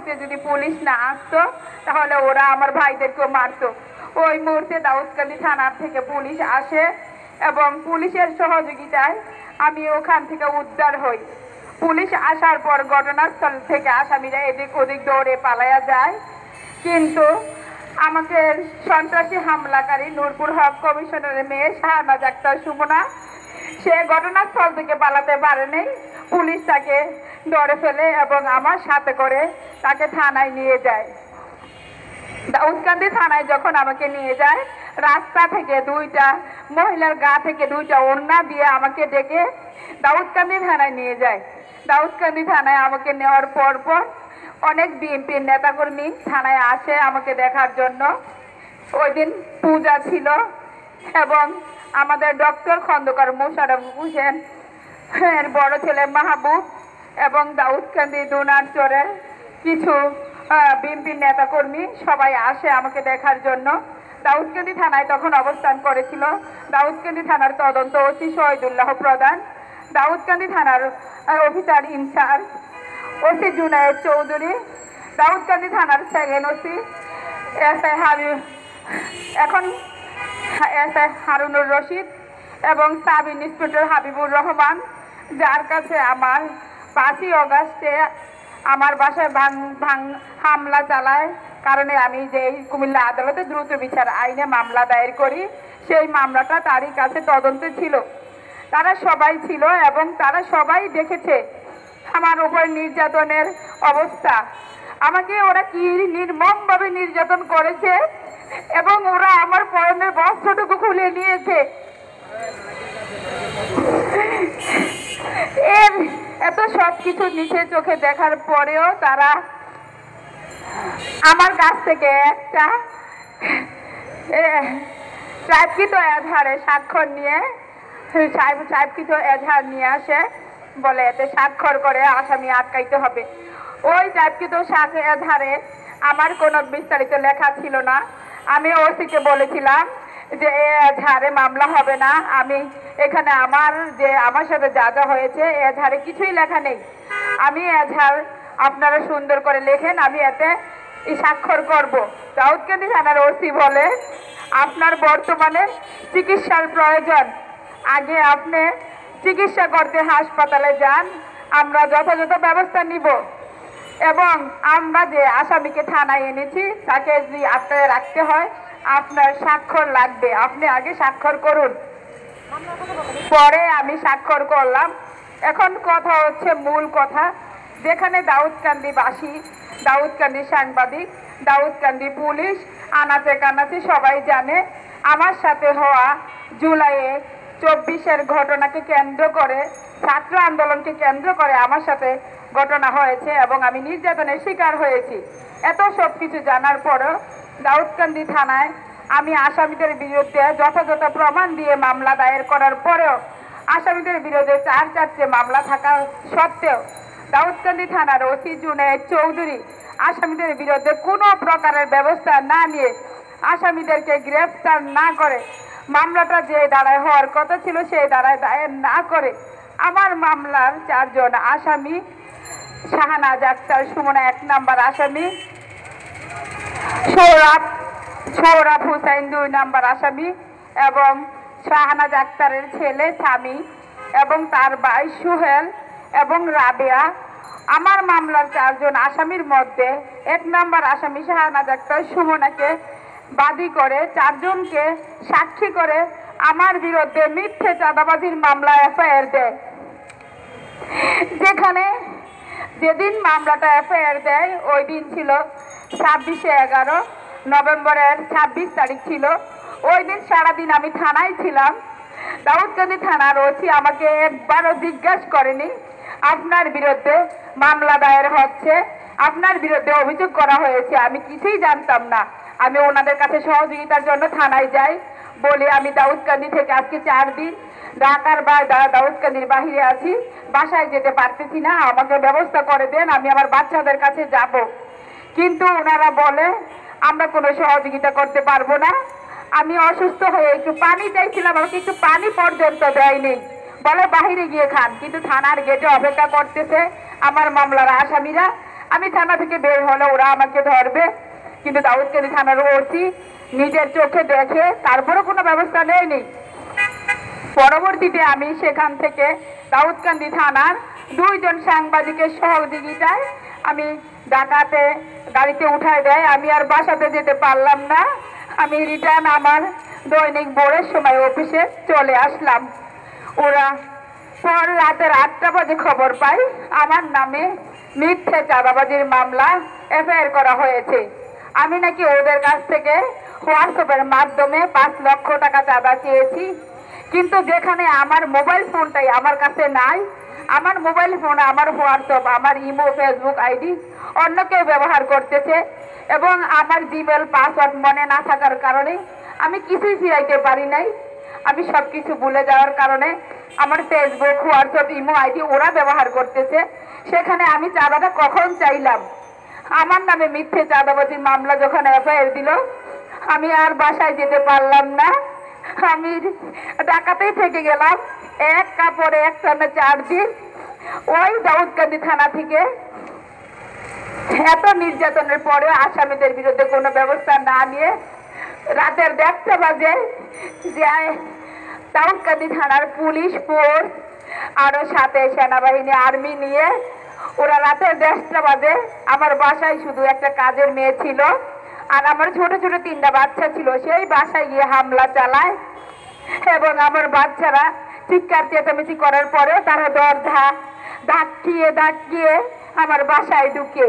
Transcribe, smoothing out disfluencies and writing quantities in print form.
মুহূর্তে যদি পুলিশ না আসতো তাহলে ওরা আমার ভাইদেরকেও মারতো। ওই মুহূর্তে দাউদকান্দি থানার থেকে পুলিশ আসে এবং পুলিশের সহযোগিতায় আমি ওখান থেকে উদ্ধার হই। পুলিশ আসার পর ঘটনাস্থল থেকে আসামিরা এদিক ওদিক দৌড়ে পালায়া যায়, কিন্তু আমাকে সন্ত্রাসী হামলাকারী নূরপুর হক কমিশনারের মেয়ে শাহনাজ আক্তার সুমনা সে ঘটনাস্থল থেকে পালাতে পারেনি। পুলিশ তাকে ধরে ফেলে এবং আমার সাথে করে তাকে থানায় নিয়ে যায়। দাউদকান্দি থানায় যখন আমাকে নিয়ে যায়, রাস্তা থেকে দুইটা মহিলার গা থেকে দুইটা ওড়না দিয়ে আমাকে ডেকে দাউদকান্দি থানায় নিয়ে যায়। দাউদকান্দি থানায় আমাকে নেওয়ার পর অনেক বিএনপির নেতাকর্মী থানায় আসে আমাকে দেখার জন্য। ওই দিন পূজা ছিল এবং আমাদের ডক্টর খন্দকার মোশাররফ হোসেন এর বড় ছেলে মাহবুব এবং দাউদকান্দি দুনারচরের কিছু বিএনপির নেতাকর্মী সবাই আসে আমাকে দেখার জন্য। দাউদকান্দি থানায় তখন অবস্থান করেছিল দাউদকান্দি থানার তদন্ত ওসি শহীদুল্লাহ প্রধান, দাউদকান্দি থানার officer in charge OC Junayed Chowdhury, Daudkandi থানার সেকেন্ড ওসি এখন হারুনুর রশিদ এবং সাব ইন্সপেক্টর হাবিবুর রহমান, যার কাছে আমার 5ই অগাস্টে আমার বাসায় হামলা চালায় কারণে আমি যে কুমিল্লা আদালতে দ্রুত বিচার আইনে মামলা দায়ের করি। সেই মামলাটা তারই কাছে তদন্তে ছিল। তারা সবাই ছিল এবং তারা সবাই দেখেছে আমার উপর নির্যাতনের অবস্থা। আমাকে ওরা কি নির্মমভাবে নির্যাতন করেছে এবং ওরা আমার পরনের বস্ত্রটুকু খুলে নিয়েছে। এত সব কিছু নিচে চোখে দেখার পরেও তারা আমার কাছ থেকে একটা টাইপকৃত এজাহারে স্বাক্ষর নিয়ে টাইপকৃত এজাহার নিয়ে আসে, বলে এতে স্বাক্ষর করে আসামি আটকাইতে হবে। ওই টাইপকৃত এজাহারে আমার কোনো বিস্তারিত লেখা ছিল না। আমি ওসিকে বলেছিলাম যে এজাহারে মামলা হবে না, আমি এখানে আমার সাথে যা যা হয়েছে এজাহারে কিছুই লেখা নেই, আমি এজাহার আপনারা সুন্দর করে লেখেন, আমি এতে স্বাক্ষর করব। দাউদকান্দি থানার ওসি বলে আপনার বর্তমানে চিকিৎসার প্রয়োজন, আগে আপনি চিকিৎসা করতে হাসপাতালে যান, আমরা যথাযথ ব্যবস্থা নিব এবং আমরা যে আসামিকে থানায় এনেছি তাকে যদি আটকায় রাখতে হয় আপনার স্বাক্ষর লাগবে, আপনি আগে স্বাক্ষর করুন। পরে আমি স্বাক্ষর করলাম। এখন কথা হচ্ছে মূল কথা, যেখানে দাউদকান্দিবাসী, দাউদকান্দি সাংবাদিক, দাউদকান্দি পুলিশ আনাচে কানাচে সবাই জানে আমার সাথে হওয়া জুলাইয়ে 24-এর ঘটনাকে কেন্দ্র করে, ছাত্র আন্দোলনকে কেন্দ্র করে আমার সাথে ঘটনা হয়েছে এবং আমি নির্যাতনের শিকার হয়েছি। এত সব কিছু জানার পরও দাউদকান্দি থানায় আমি আসামিদের বিরুদ্ধে যথাযথ প্রমাণ দিয়ে মামলা দায়ের করার পরেও আসামিদের বিরুদ্ধে 4-4টে মামলা থাকা সত্ত্বেও দাউদকান্দি থানার ওসি জুনায়েদ চৌধুরী আসামিদের বিরুদ্ধে কোনো প্রকারের ব্যবস্থা না নিয়ে, আসামিদেরকে গ্রেফতার না করে, মামলাটা যে ধারায় হওয়ার কথা ছিল সেই ধারায় দায়ের না করে আমার মামলার 4 জন আসামি, শাহনাজ আক্তার সুমনা 1 নম্বর আসামি, সৌরভ হুসাইন 2 নম্বর আসামি এবং শাহনাজ আক্তারের ছেলে স্বামী এবং তার ভাই সুহেল এবং রাবেয়া, আমার মামলার 4 জন আসামির মধ্যে 1 নম্বর আসামি শাহনাজ আক্তার সুমনাকে বাদী করে 4 জনকে সাক্ষী করে আমার বিরুদ্ধে মিথ্যে চাঁদাবাজির মামলা এফআইআর দেয়। যেখানে যেদিন মামলাটা এফআইআর দেয় ওই দিন ছিল 26/11 নভেম্বরের 26 তারিখ ছিল। ওই দিন সারাদিন আমি থানায় ছিলাম। দাউদকান্দি থানার ওসি আমাকে একবারও জিজ্ঞাসা করেনি আপনার বিরুদ্ধে মামলা দায়ের হচ্ছে, আপনার বিরুদ্ধে অভিযোগ করা হয়েছে, আমি কিছুই জানতাম না। আমি ওনাদের কাছে সহযোগিতার জন্য থানায় যাই, বলি আমি দাউদকান্দি থেকে আজকে 4 দিন ঢাকার দাউদকান্দির বাহিরে আছি, বাসায় যেতে পারতেছি না, আমাকে ব্যবস্থা করে দেন, আমি আমার বাচ্চাদের কাছে যাব। কিন্তু ওনারা বলে আমরা কোনো সহযোগিতা করতে পারবো না। আমি অসুস্থ হয়ে একটু পানি চাইছিলাম, আমাকে একটু পানি পর্যন্ত দেয়নি, বলে বাহিরে গিয়ে খান। কিন্তু থানার গেটে অপেক্ষা করতেছে আমার মামলার আসামিরা। আমি থানা থেকে বের হলে ওরা আমাকে ধরবে, কিন্তু দাউদকান্দি থানার ওসি নিজের চোখে দেখে তারপরে কোনো ব্যবস্থা নেয়নি। পরবর্তীতে আমি সেখান থেকে দাউদকান্দি থানার 2 জন সাংবাদিকের সহযোগিতায় আমি ঢাকাতে গাড়িতে উঠায় দেয়। আমি আর বাসাতে যেতে পারলাম না। আমি রিটার্ন আমার দৈনিক ভোরের সময় অফিসে চলে আসলাম। ওরা পর রাতের 8টা বাজে খবর পাই আমার নামে মিথ্যে চাঁদাবাজির মামলা এফআইআর করা হয়েছে। আমি নাকি ওদের কাছ থেকে হোয়াটসঅ্যাপের মাধ্যমে 5 লক্ষ টাকা চাঁদা চেয়েছি, কিন্তু যেখানে আমার মোবাইল ফোনটাই আমার কাছে নাই, আমার মোবাইল ফোনে আমার হোয়াটসঅ্যাপ, আমার ইমো, ফেসবুক আইডি অন্য কেউ ব্যবহার করতেছে এবং আমার জিমেল পাসওয়ার্ড মনে না থাকার কারণে আমি কিছুই ফিরাইতে পারি নাই। আমি সব কিছু ভুলে যাওয়ার কারণে আমার ফেসবুক, হোয়াটসঅ্যাপ, ইমো আইডি ওরা ব্যবহার করতেছে। সেখানে আমি চাঁদাটা কখন চাইলাম? আমার নামে মিথ্যে চাঁদাবাজির মামলা যখন এফআইআর দিল, আমি আর বাসায় যেতে পারলাম না। আমি ঢাকাতেই থেকে গেলাম এক কাপড়ে একটানা 4 দিন। ওই দাউদকান্দি থানা থেকে এত নির্যাতনের পরে আসামিদের বিরুদ্ধে কোনো ব্যবস্থা না নিয়ে রাতের 1টা বাজে যে দাউদকান্দি থানার পুলিশ ফোর্স আরো সাথে সেনাবাহিনী, আর্মি নিয়ে ওরা রাতের 1টা বাজে আমার বাসায় শুধু একটা কাজের মেয়ে ছিল আর আমার ছোট ছোট 3টা বাচ্চা ছিল, সেই বাসায় গিয়ে হামলা চালায় এবং আমার বাচ্চারা চিৎকার চেঁচামেচি করার পরে তারা দরজা ধাক্কিয়ে আমার বাসায় ঢুকে